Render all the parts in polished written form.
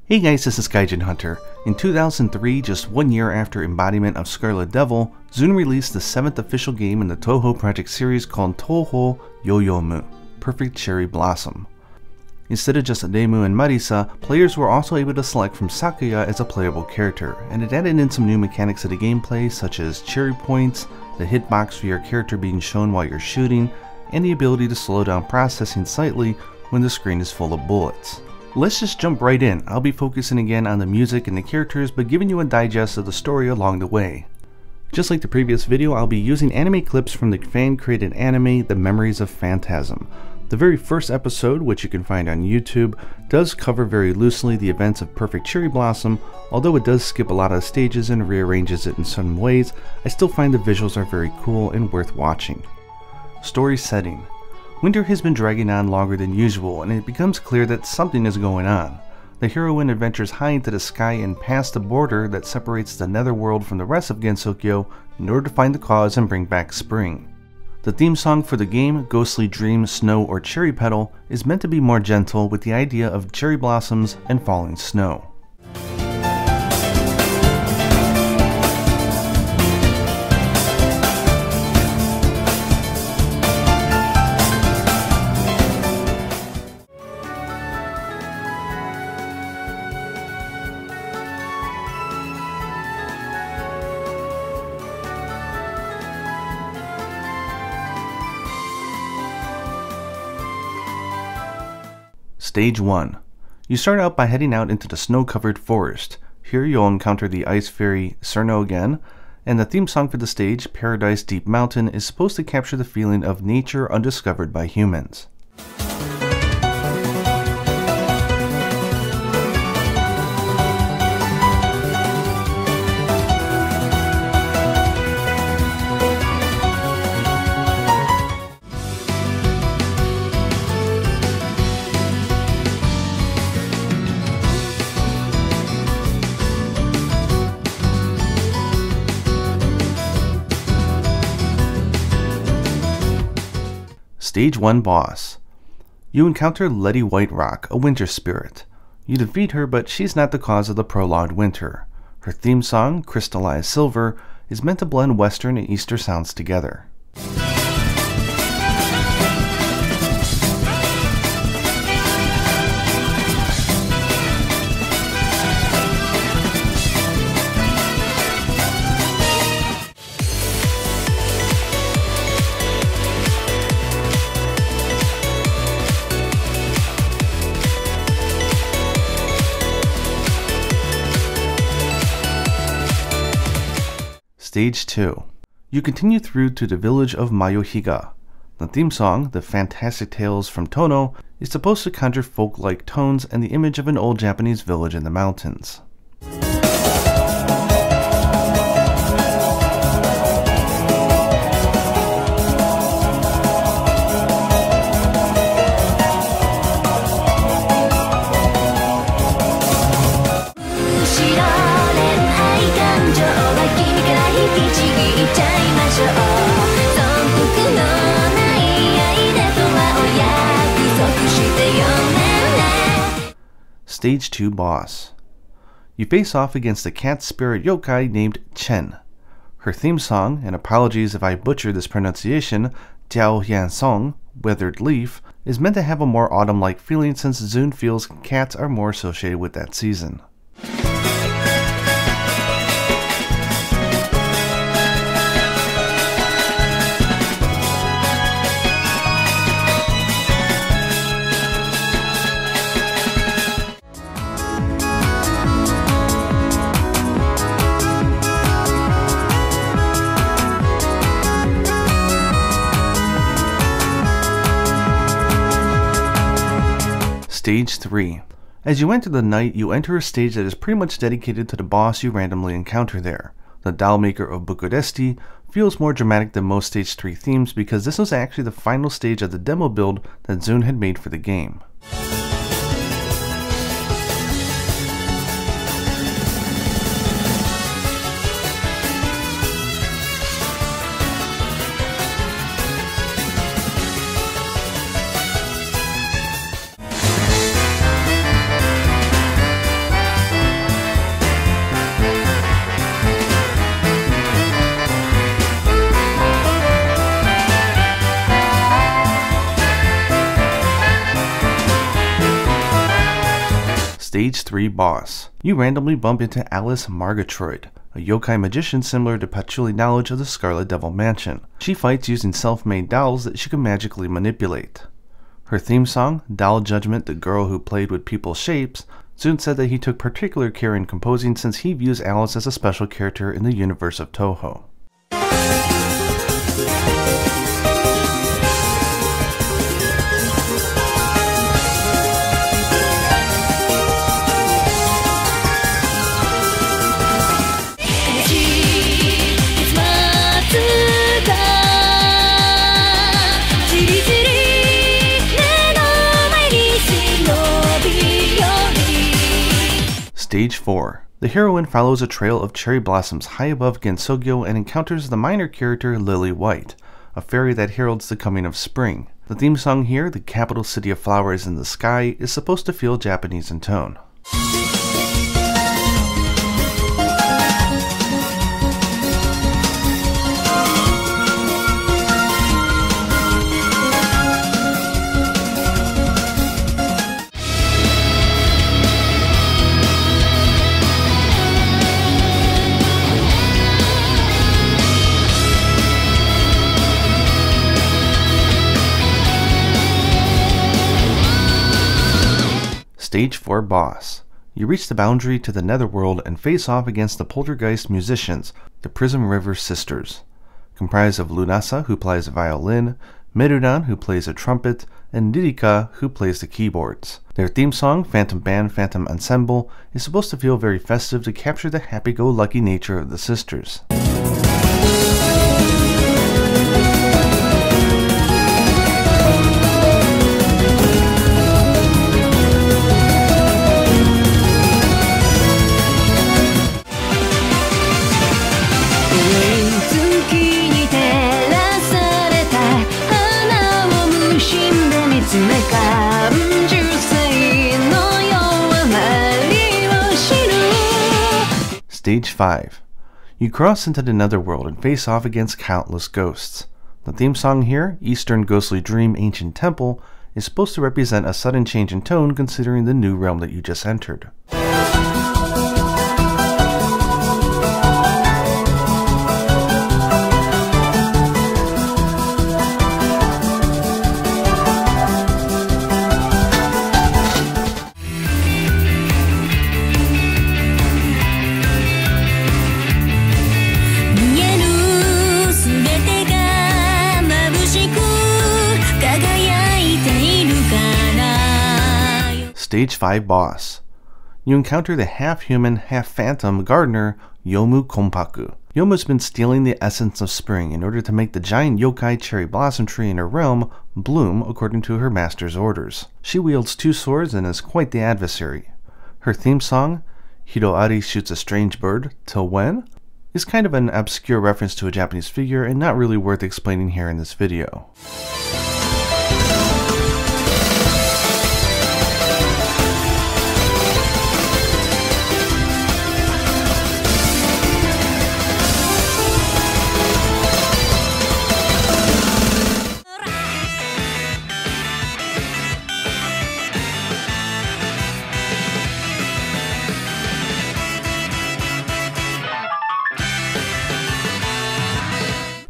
Hey guys, this is Gaijin Hunter. In 2003, just 1 year after Embodiment of Scarlet Devil, ZUN released the 7th official game in the Touhou project series called Touhou妖々夢, Perfect Cherry Blossom. Instead of just Reimu and Marisa, players were also able to select from Sakuya as a playable character, and it added in some new mechanics to the gameplay such as cherry points, the hitbox for your character being shown while you're shooting, and the ability to slow down processing slightly when the screen is full of bullets. Let's just jump right in. I'll be focusing again on the music and the characters, but giving you a digest of the story along the way. Just like the previous video, I'll be using anime clips from the fan-created anime, The Memories of Phantasm. The very first episode, which you can find on YouTube, does cover very loosely the events of Perfect Cherry Blossom. Although it does skip a lot of stages and rearranges it in some ways, I still find the visuals are very cool and worth watching. Story setting. Winter has been dragging on longer than usual, and it becomes clear that something is going on. The heroine adventures high into the sky and past the border that separates the netherworld from the rest of Gensokyo in order to find the cause and bring back spring. The theme song for the game, Ghostly Dream, Snow, or Cherry Petal, is meant to be more gentle with the idea of cherry blossoms and falling snow. Stage 1. You start out by heading out into the snow-covered forest. Here you'll encounter the ice fairy Cerno again, and the theme song for the stage, Paradise Deep Mountain, is supposed to capture the feeling of nature undiscovered by humans. Stage 1 Boss. You encounter Letty Whiterock, a winter spirit. You defeat her, but she's not the cause of the prolonged winter. Her theme song, Crystallized Silver, is meant to blend Western and Eastern sounds together. Stage 2. You continue through to the village of Mayohiga. The theme song, The Fantastic Tales from Tono, is supposed to conjure folk-like tones and the image of an old Japanese village in the mountains. Stage 2 Boss. You face off against a cat spirit yokai named Chen. Her theme song, and apologies if I butcher this pronunciation, Jiao Hian Song, Withered Leaf, is meant to have a more autumn-like feeling since ZUN feels cats are more associated with that season. Stage 3. As you enter the night, you enter a stage that is pretty much dedicated to the boss you randomly encounter there. The dollmaker of Bucuresti feels more dramatic than most Stage 3 themes because this was actually the final stage of the demo build that ZUN had made for the game. Stage 3 Boss. You randomly bump into Alice Margatroyd, a yokai magician similar to Patchouli Knowledge of the Scarlet Devil Mansion. She fights using self-made dolls that she can magically manipulate. Her theme song, Doll Judgment, the Girl Who Played with People's Shapes, Zune said that he took particular care in composing since he views Alice as a special character in the universe of Touhou. Stage 4. The heroine follows a trail of cherry blossoms high above Gensogyo and encounters the minor character Lily White, a fairy that heralds the coming of spring. The theme song here, The Capital City of Flowers in the Sky, is supposed to feel Japanese in tone. Stage 4 Boss. You reach the boundary to the Netherworld and face off against the Poltergeist musicians, the Prism River Sisters, comprised of Lunasa, who plays a violin, Merudan, who plays a trumpet, and Nirika, who plays the keyboards. Their theme song, Phantom Band Phantom Ensemble, is supposed to feel very festive to capture the happy-go-lucky nature of the sisters. Stage 5. You cross into the Netherworld and face off against countless ghosts. The theme song here, Eastern Ghostly Dream Ancient Temple, is supposed to represent a sudden change in tone considering the new realm that you just entered. Stage 5 Boss. You encounter the half-human, half-phantom gardener, Yomu Konpaku. Yomu's been stealing the essence of spring in order to make the giant yokai cherry blossom tree in her realm bloom according to her master's orders. She wields 2 swords and is quite the adversary. Her theme song, Hiroari Shoots a Strange Bird, Till When?, is kind of an obscure reference to a Japanese figure and not really worth explaining here in this video.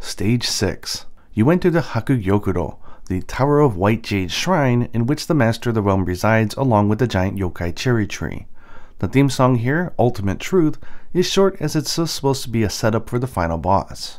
Stage 6. You enter the Hakugyokuro, the Tower of White Jade Shrine in which the Master of the Realm resides along with the giant yokai cherry tree. The theme song here, Ultimate Truth, is short as it's supposed to be a setup for the final boss.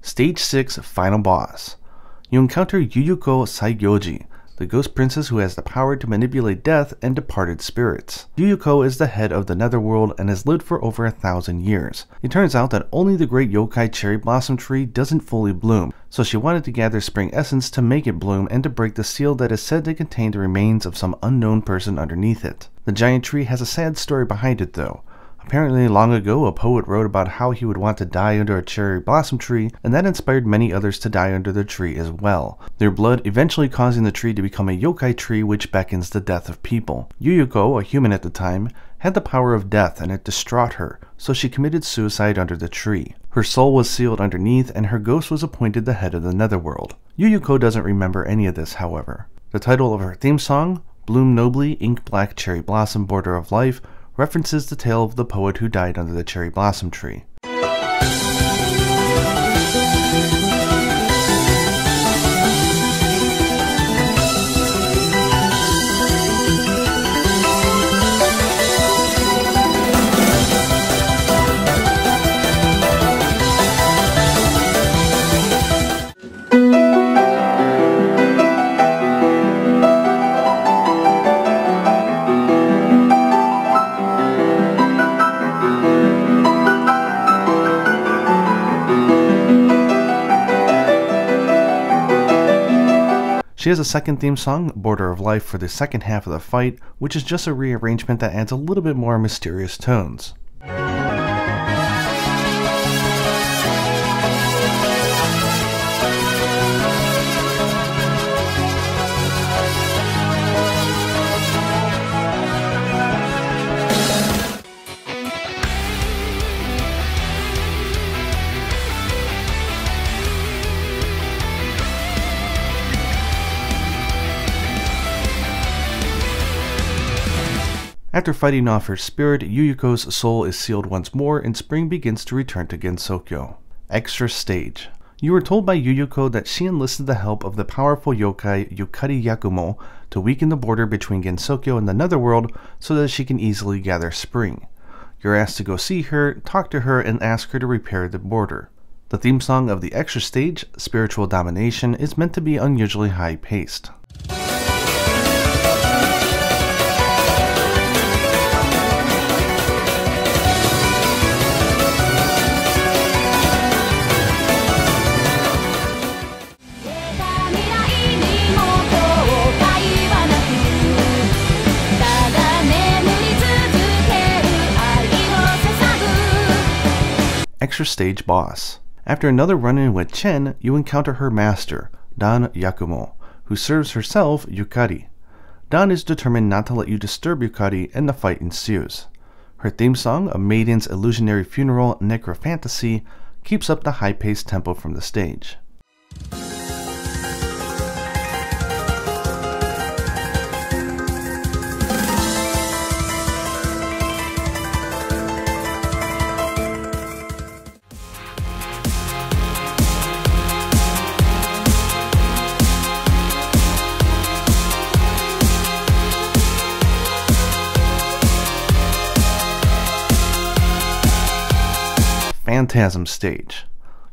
Stage 6 Final Boss. You encounter Yuyuko Saigyoji, the ghost princess who has the power to manipulate death and departed spirits. Yuyuko is the head of the Netherworld and has lived for over 1,000 years. It turns out that only the great yokai cherry blossom tree doesn't fully bloom, so she wanted to gather spring essence to make it bloom and to break the seal that is said to contain the remains of some unknown person underneath it. The giant tree has a sad story behind it though. Apparently, long ago, a poet wrote about how he would want to die under a cherry blossom tree, and that inspired many others to die under the tree as well, their blood eventually causing the tree to become a yokai tree which beckons the death of people. Yuyuko, a human at the time, had the power of death and it distraught her, so she committed suicide under the tree. Her soul was sealed underneath and her ghost was appointed the head of the netherworld. Yuyuko doesn't remember any of this, however. The title of her theme song, Bloom Nobly, Ink Black Cherry Blossom Border of Life, references the tale of the poet who died under the cherry blossom tree. She has a second theme song, Border of Life, for the second half of the fight, which is just a rearrangement that adds a little bit more mysterious tones. After fighting off her spirit, Yuyuko's soul is sealed once more and spring begins to return to Gensokyo. Extra stage. You were told by Yuyuko that she enlisted the help of the powerful yokai Yukari Yakumo to weaken the border between Gensokyo and the netherworld so that she can easily gather spring. You're asked to go see her, talk to her, and ask her to repair the border. The theme song of the extra stage, Spiritual Domination, is meant to be unusually high-paced. Extra stage boss. After another run-in with Chen, you encounter her master, Dan Yakumo, who serves herself Yukari. Dan is determined not to let you disturb Yukari and the fight ensues. Her theme song, a Maiden's illusionary funeral, Necro-Fantasy, keeps up the high-paced tempo from the stage. Phantasm stage.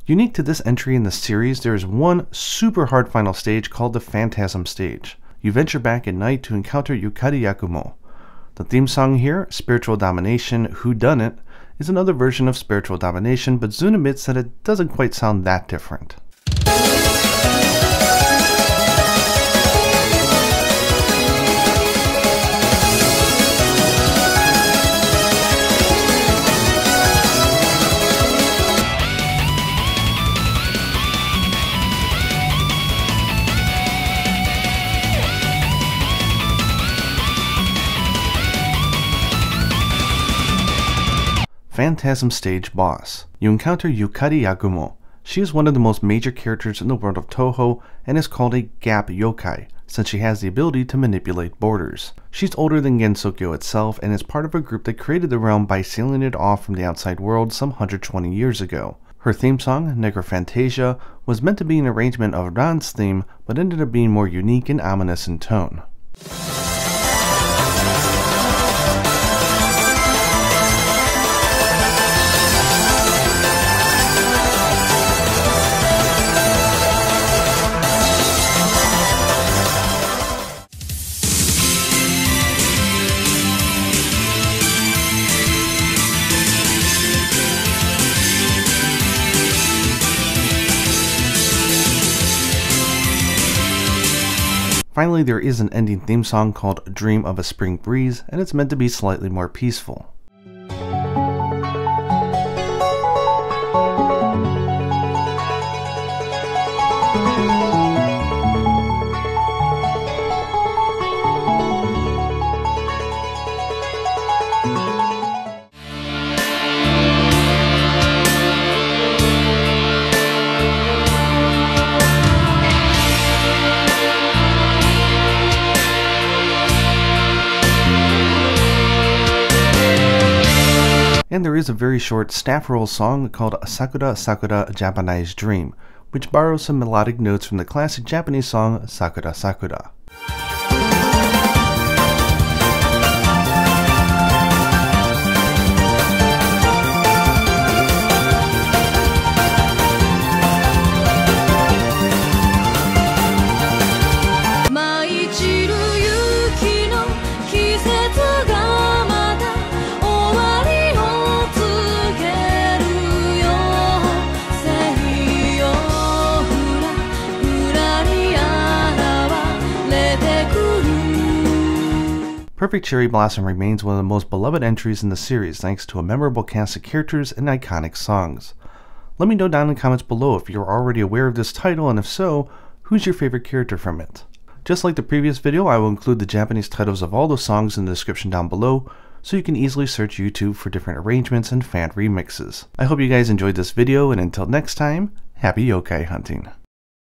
Unique to this entry in the series, there is one super hard final stage called the Phantasm stage. You venture back at night to encounter Yukari Yakumo. The theme song here, Spiritual Domination, Who Done It, is another version of Spiritual Domination, but Zune admits that it doesn't quite sound that different. Phantasm stage boss. You encounter Yukari Yakumo. She is one of the most major characters in the world of Touhou and is called a gap yokai, since she has the ability to manipulate borders. She's older than Gensokyo itself and is part of a group that created the realm by sealing it off from the outside world some 120 years ago. Her theme song, Necro-Fantasy, was meant to be an arrangement of Ran's theme, but ended up being more unique and ominous in tone. Finally, there is an ending theme song called Dream of a Spring Breeze, and it's meant to be slightly more peaceful. And there is a very short staff roll song called Sakura Sakura Japanize Dream, which borrows some melodic notes from the classic Japanese song Sakura Sakura. Perfect Cherry Blossom remains one of the most beloved entries in the series thanks to a memorable cast of characters and iconic songs. Let me know down in the comments below if you're already aware of this title, and if so, who's your favorite character from it? Just like the previous video, I will include the Japanese titles of all the songs in the description down below, so you can easily search YouTube for different arrangements and fan remixes. I hope you guys enjoyed this video, and until next time, happy yokai hunting!